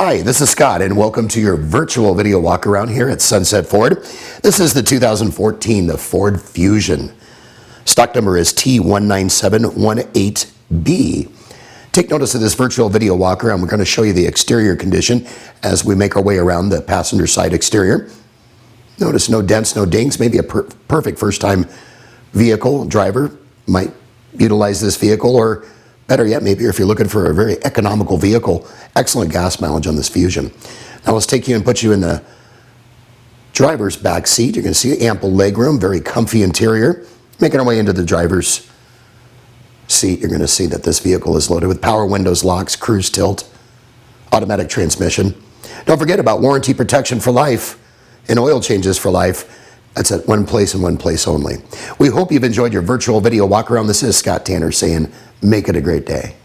Hi, this is Scott, and welcome to your virtual video walk around here at Sunset Ford. This is the 2014 the Ford Fusion. Stock number is T19718B. Take notice of this virtual video walk around. We're going to show you the exterior condition as we make our way around the passenger side exterior. Notice no dents, no dings, maybe a perfect first-time vehicle driver might utilize this vehicle, or better yet, maybe if you're looking for a very economical vehicle, excellent gas mileage on this Fusion. Now let's take you and put you in the driver's back seat. You're going to see ample legroom, very comfy interior. Making our way into the driver's seat, you're going to see that this vehicle is loaded with power windows, locks, cruise tilt, automatic transmission. Don't forget about warranty protection for life and oil changes for life. That's at one place and one place only. We hope you've enjoyed your virtual video walk around. This is Scott Tanner saying, make it a great day.